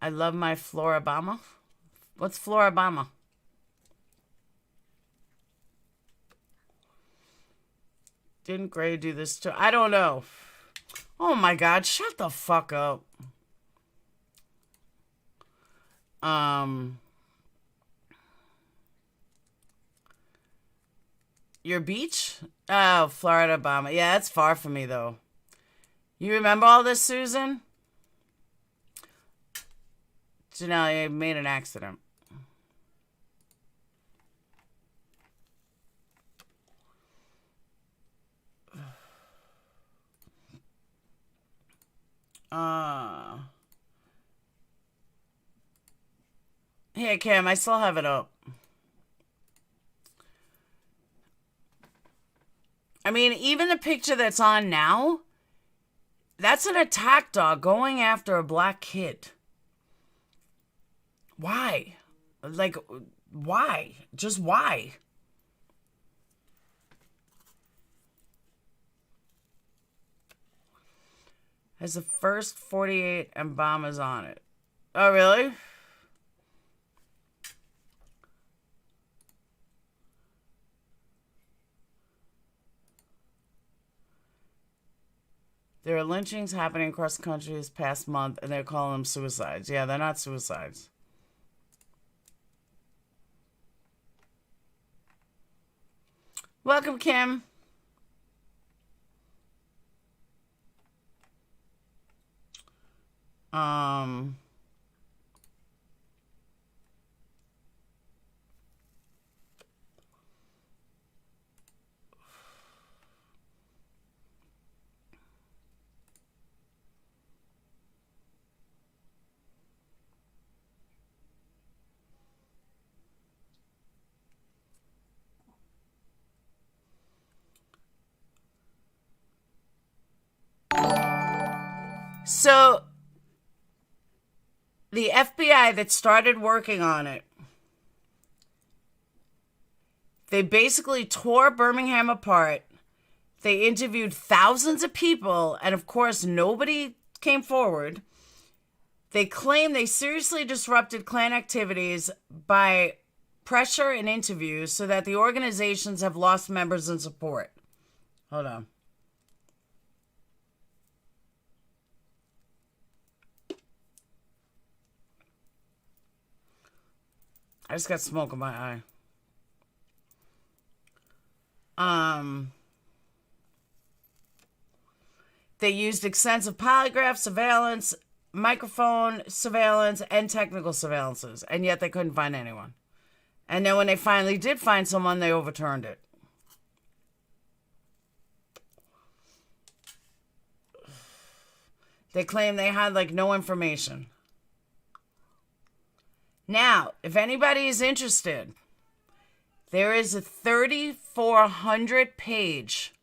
I love my Floribama. What's Floribama? Didn't Gray do this too? I don't know. Oh my God, shut the fuck up. Your beach? Oh, Florida Obama. Yeah, that's far from me though. You remember all this, Susan? Janelle, I made an accident. Hey, Cam, I still have it up. I mean, even the picture that's on now, that's an attack dog going after a black kid. Why? Like, why? Just why? Has the first 48 and bombers on it. Oh, really? There are lynchings happening across the country this past month, and they're calling them suicides. Yeah, they're not suicides. Welcome, Kim. So, the FBI that started working on it, they basically tore Birmingham apart. They interviewed thousands of people, and of course, nobody came forward. They claim they seriously disrupted Klan activities by pressure and interviews so that the organizations have lost members and support. Hold on. I just got smoke in my eye. They used extensive polygraph surveillance, microphone surveillance, and technical surveillances, and yet they couldn't find anyone. And then when they finally did find someone, they overturned it. They claim they had, no information. Now, if anybody is interested, there is a 3,400-page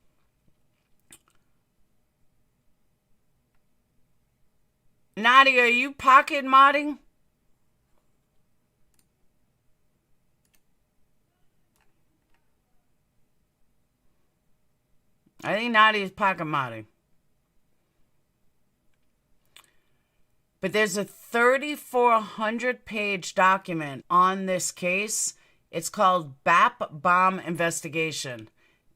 Nadia, are you pocket modding? I think Nadia's pocket modding. But there's a 3,400-page document on this case. It's called BAP Bomb Investigation.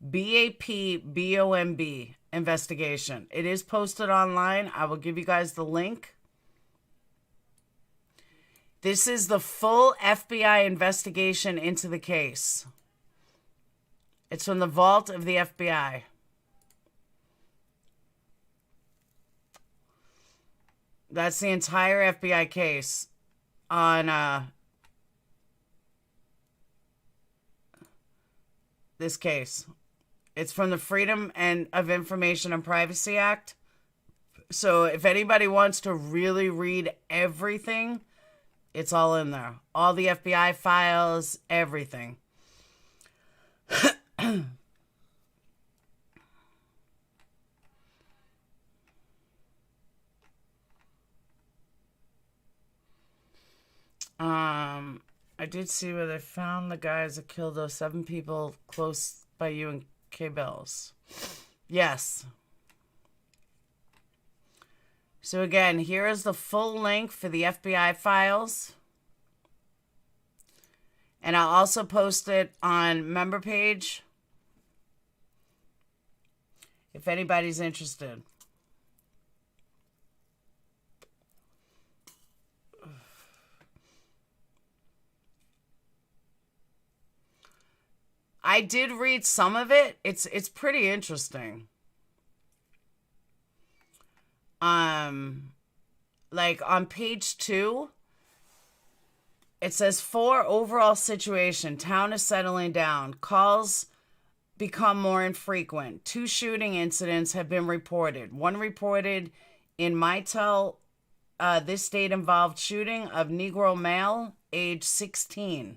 BAPBOMB Investigation. It is posted online. I will give you guys the link. This is the full FBI investigation into the case. It's from the vault of the FBI. That's the entire FBI case on this case. It's from the Freedom of Information and Privacy Act. So if anybody wants to really read everything, it's all in there. All the FBI files, everything. I did see where they found the guys that killed those 7 people close by you in K-Bells. Yes. So again, here is the full link for the FBI files. And I'll also post it on member page if anybody's interested. I did read some of it. It's pretty interesting. Like on page 2, it says 4 overall situation. Town is settling down. Calls become more infrequent. 2 shooting incidents have been reported. One reported in Mytel. This date involved shooting of Negro male, age 16.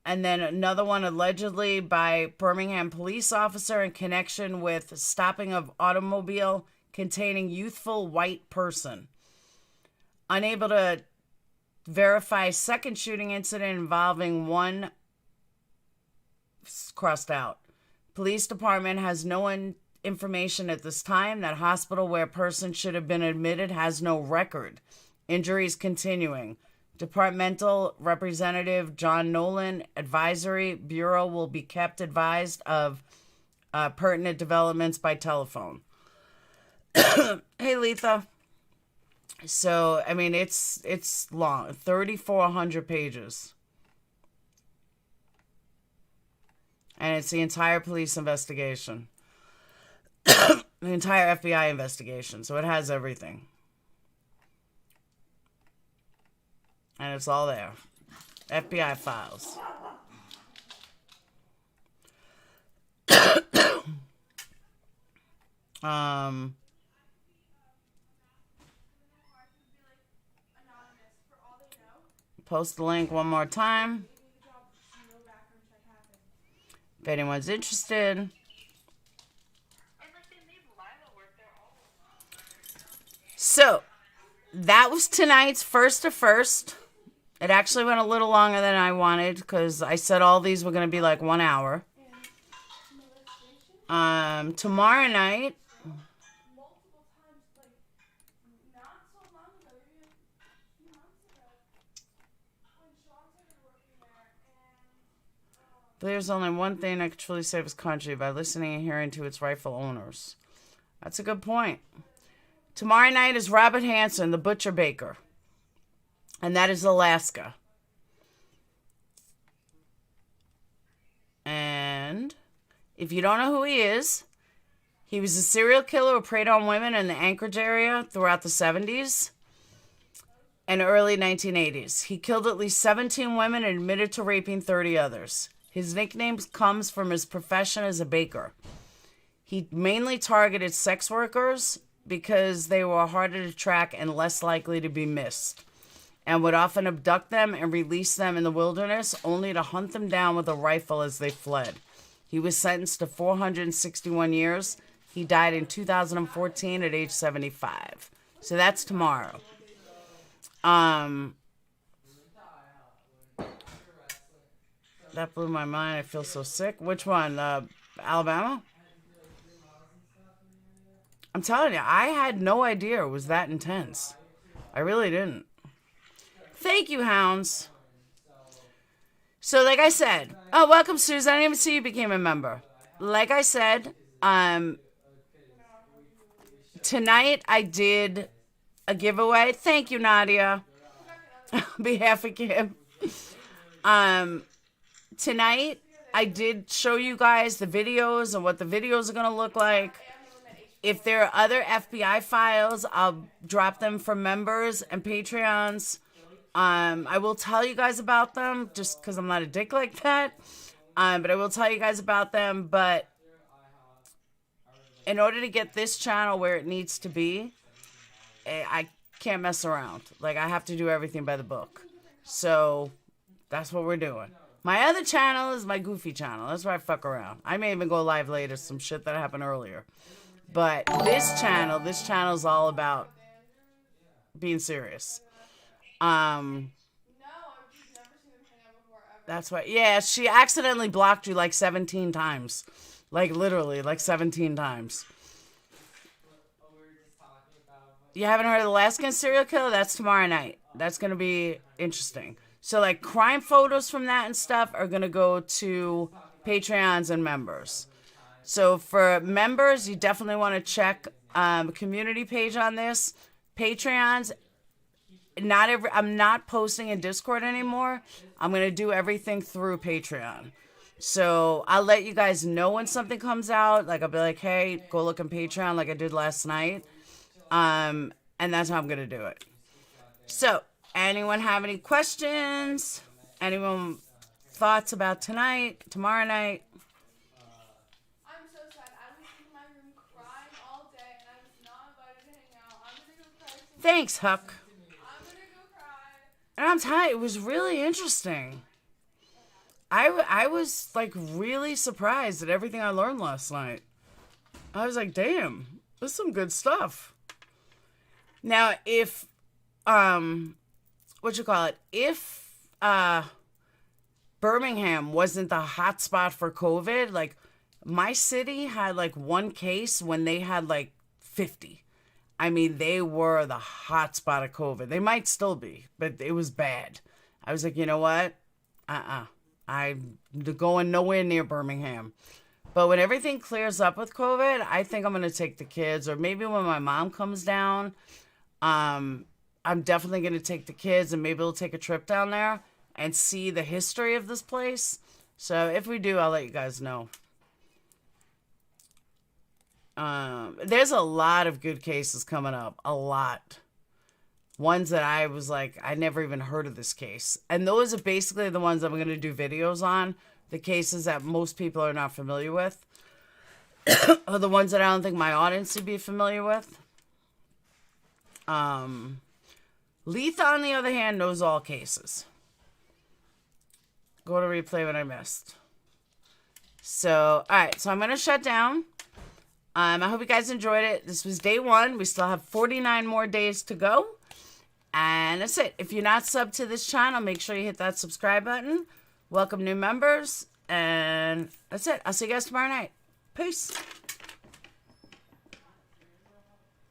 And then another one allegedly by Birmingham police officer in connection with stopping of automobile containing youthful white person. Unable to verify second shooting incident involving one crossed out. Police department has no information at this time. That hospital where person should have been admitted has no record. Injuries continuing. Departmental Representative John Nolan, Advisory Bureau will be kept advised of pertinent developments by telephone. Hey, Letha. So, I mean, it's long. 3,400 pages. And it's the entire police investigation. The entire FBI investigation. So it has everything. And it's all there. FBI files. Post the link one more time. If anyone's interested. So, that was tonight's First to First. It actually went a little longer than I wanted because I said all these were going to be like 1 hour. Tomorrow night. There's only one thing that could truly save his country by listening and hearing to its rightful owners. That's a good point. Tomorrow night is Robert Hansen, the butcher baker. And that is Alaska. And if you don't know who he is, he was a serial killer who preyed on women in the Anchorage area throughout the 70s and early 1980s. He killed at least 17 women and admitted to raping 30 others. His nickname comes from his profession as a baker. He mainly targeted sex workers because they were harder to track and less likely to be missed, and would often abduct them and release them in the wilderness only to hunt them down with a rifle as they fled. He was sentenced to 461 years. He died in 2014 at age 75. So that's tomorrow. That blew my mind. I feel so sick. Which one? Alabama? I'm telling you, I had no idea it was that intense. I really didn't. Thank you, hounds. So, like I said, welcome, Susan. I didn't even see you became a member. Like I said, tonight I did a giveaway. Thank you, Nadia. On behalf of Kim. Tonight, I did show you guys the videos and what the videos are going to look like. If there are other FBI files, I'll drop them for members and Patreons. I will tell you guys about them just because I'm not a dick like that. But I will tell you guys about them. But in order to get this channel where it needs to be, I can't mess around. Like, I have to do everything by the book. So that's what we're doing. My other channel is my goofy channel. That's where I fuck around. I may even go live later, some shit that happened earlier. But this channel is all about being serious. That's why. Yeah, she accidentally blocked you like 17 times. Like, literally, like 17 times. You haven't heard of the Alaskan serial killer? That's tomorrow night. That's going to be interesting. So, like, crime photos from that and stuff are going to go to Patreons and members. So, for members, you definitely want to check the community page on this. Patreons, I'm not posting in Discord anymore. I'm going to do everything through Patreon. So, I'll let you guys know when something comes out. Like, I'll be like, hey, go look on Patreon like I did last night. And that's how I'm going to do it. So, anyone have any questions? Anyone thoughts about tonight, tomorrow night? I'm so sad. I was in my room crying all day and I was not invited to hang out. I'm gonna go cry. Thanks, Huck. I'm gonna go cry. And I'm telling you, it was really interesting. I was like really surprised at everything I learned last night. I was like, damn, this is some good stuff. Now, if if Birmingham wasn't the hot spot for COVID, like, my city had like one case when they had like 50. I mean, they were the hot spot of COVID. They might still be, but it was bad. I was like, you know what? I'm going nowhere near Birmingham. But when everything clears up with COVID, I think I'm going to take the kids, or maybe when my mom comes down, I'm definitely going to take the kids, and maybe we'll take a trip down there and see the history of this place. So if we do, I'll let you guys know. There's a lot of good cases coming up. A lot. Ones that I was like, I never even heard of this case. And those are basically the ones I'm going to do videos on. The cases that most people are not familiar with. Or the ones that I don't think my audience would be familiar with. Letha, on the other hand, knows all cases. Go to replay what I missed. So, alright. So I'm going to shut down. I hope you guys enjoyed it. This was day 1. We still have 49 more days to go. And that's it. If you're not subbed to this channel, make sure you hit that subscribe button. Welcome new members. And that's it. I'll see you guys tomorrow night. Peace.